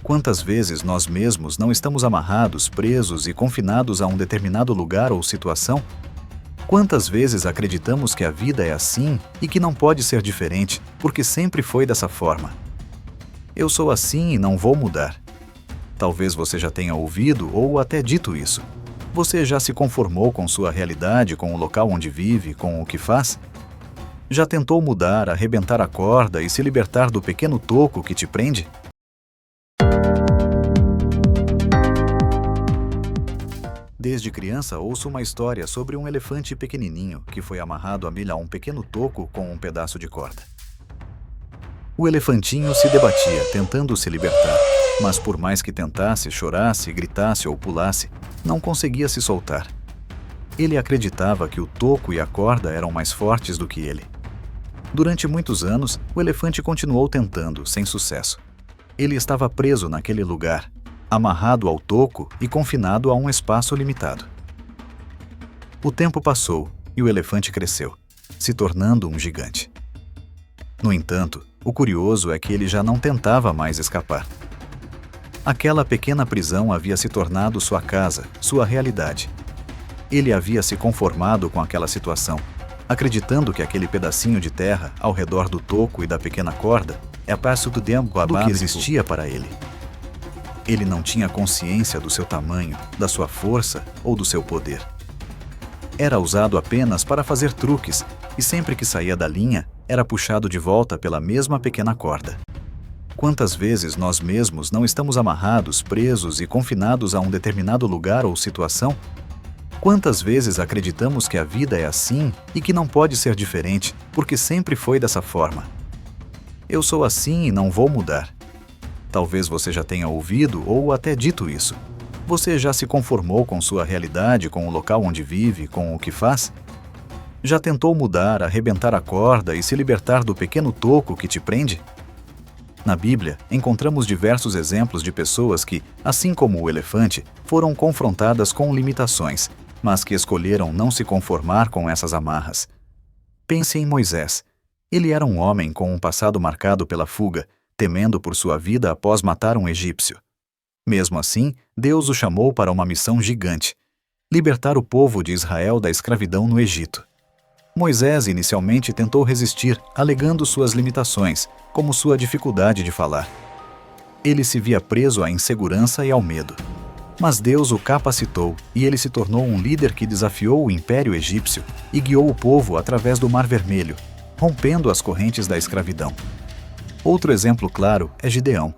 Quantas vezes nós mesmos não estamos amarrados, presos e confinados a um determinado lugar ou situação? Quantas vezes acreditamos que a vida é assim e que não pode ser diferente, porque sempre foi dessa forma? Eu sou assim e não vou mudar. Talvez você já tenha ouvido ou até dito isso. Você já se conformou com sua realidade, com o local onde vive, com o que faz? Já tentou mudar, arrebentar a corda e se libertar do pequeno toco que te prende? Desde criança ouço uma história sobre um elefante pequenininho que foi amarrado a um pequeno toco com um pedaço de corda. O elefantinho se debatia, tentando se libertar, mas por mais que tentasse, chorasse, gritasse ou pulasse, não conseguia se soltar. Ele acreditava que o toco e a corda eram mais fortes do que ele. Durante muitos anos, o elefante continuou tentando, sem sucesso. Ele estava preso naquele lugar, amarrado ao toco e confinado a um espaço limitado. O tempo passou e o elefante cresceu, se tornando um gigante. No entanto, o curioso é que ele já não tentava mais escapar. Aquela pequena prisão havia se tornado sua casa, sua realidade. Ele havia se conformado com aquela situação, acreditando que aquele pedacinho de terra ao redor do toco e da pequena corda é passo do que existia para ele. Ele não tinha consciência do seu tamanho, da sua força ou do seu poder. Era usado apenas para fazer truques e sempre que saía da linha, era puxado de volta pela mesma pequena corda. Quantas vezes nós mesmos não estamos amarrados, presos e confinados a um determinado lugar ou situação? Quantas vezes acreditamos que a vida é assim e que não pode ser diferente, porque sempre foi dessa forma? Eu sou assim e não vou mudar. Talvez você já tenha ouvido ou até dito isso. Você já se conformou com sua realidade, com o local onde vive, com o que faz? Já tentou mudar, arrebentar a corda e se libertar do pequeno toco que te prende? Na Bíblia, encontramos diversos exemplos de pessoas que, assim como o elefante, foram confrontadas com limitações, mas que escolheram não se conformar com essas amarras. Pense em Moisés. Ele era um homem com um passado marcado pela fuga, temendo por sua vida após matar um egípcio. Mesmo assim, Deus o chamou para uma missão gigante: libertar o povo de Israel da escravidão no Egito. Moisés inicialmente tentou resistir, alegando suas limitações, como sua dificuldade de falar. Ele se via preso à insegurança e ao medo. Mas Deus o capacitou e ele se tornou um líder que desafiou o Império Egípcio e guiou o povo através do Mar Vermelho, rompendo as correntes da escravidão. Outro exemplo claro é Gideão.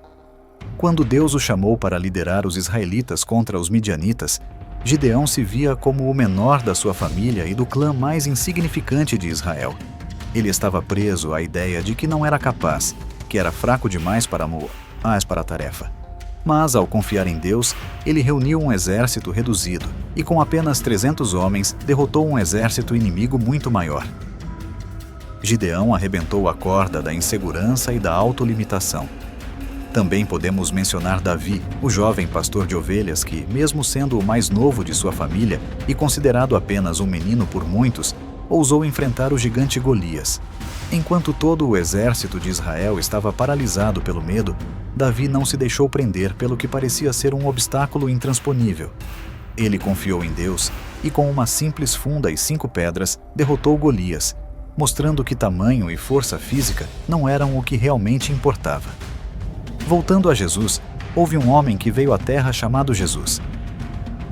Quando Deus o chamou para liderar os israelitas contra os midianitas, Gideão se via como o menor da sua família e do clã mais insignificante de Israel. Ele estava preso à ideia de que não era capaz, que era fraco demais para a tarefa. Mas, ao confiar em Deus, ele reuniu um exército reduzido e, com apenas 300 homens, derrotou um exército inimigo muito maior. Gideão arrebentou a corda da insegurança e da autolimitação. Também podemos mencionar Davi, o jovem pastor de ovelhas que, mesmo sendo o mais novo de sua família e considerado apenas um menino por muitos, ousou enfrentar o gigante Golias. Enquanto todo o exército de Israel estava paralisado pelo medo, Davi não se deixou prender pelo que parecia ser um obstáculo intransponível. Ele confiou em Deus e, com uma simples funda e 5 pedras, derrotou Golias, mostrando que tamanho e força física não eram o que realmente importava. Voltando a Jesus, houve um homem que veio à Terra chamado Jesus.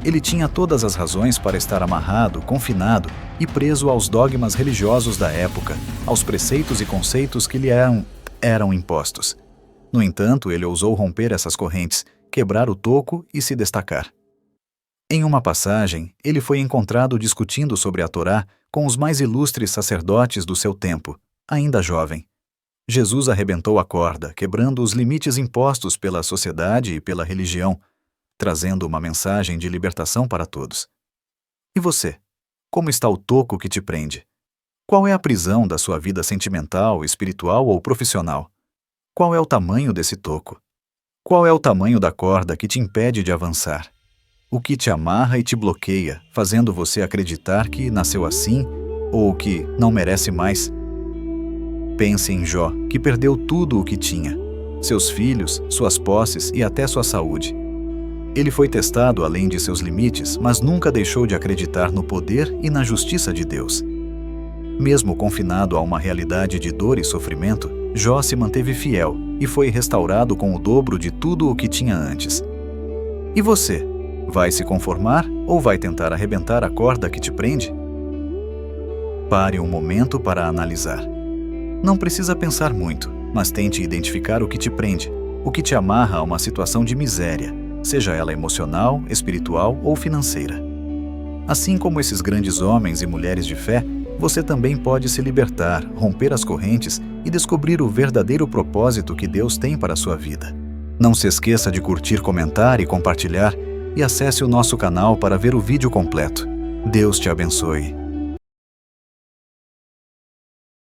Ele tinha todas as razões para estar amarrado, confinado e preso aos dogmas religiosos da época, aos preceitos e conceitos que lhe eram impostos. No entanto, ele ousou romper essas correntes, quebrar o toco e se destacar. Em uma passagem, ele foi encontrado discutindo sobre a Torá com os mais ilustres sacerdotes do seu tempo, ainda jovem. Jesus arrebentou a corda, quebrando os limites impostos pela sociedade e pela religião, trazendo uma mensagem de libertação para todos. E você? Como está o toco que te prende? Qual é a prisão da sua vida sentimental, espiritual ou profissional? Qual é o tamanho desse toco? Qual é o tamanho da corda que te impede de avançar? O que te amarra e te bloqueia, fazendo você acreditar que nasceu assim ou que não merece mais? Pense em Jó, que perdeu tudo o que tinha. seus filhos, suas posses e até sua saúde. Ele foi testado além de seus limites, mas nunca deixou de acreditar no poder e na justiça de Deus. Mesmo confinado a uma realidade de dor e sofrimento, Jó se manteve fiel e foi restaurado com o dobro de tudo o que tinha antes. E você? Vai se conformar ou vai tentar arrebentar a corda que te prende? Pare um momento para analisar. Não precisa pensar muito, mas tente identificar o que te prende, o que te amarra a uma situação de miséria, seja ela emocional, espiritual ou financeira. Assim como esses grandes homens e mulheres de fé, você também pode se libertar, romper as correntes e descobrir o verdadeiro propósito que Deus tem para a sua vida. Não se esqueça de curtir, comentar e compartilhar, e acesse o nosso canal para ver o vídeo completo. Deus te abençoe.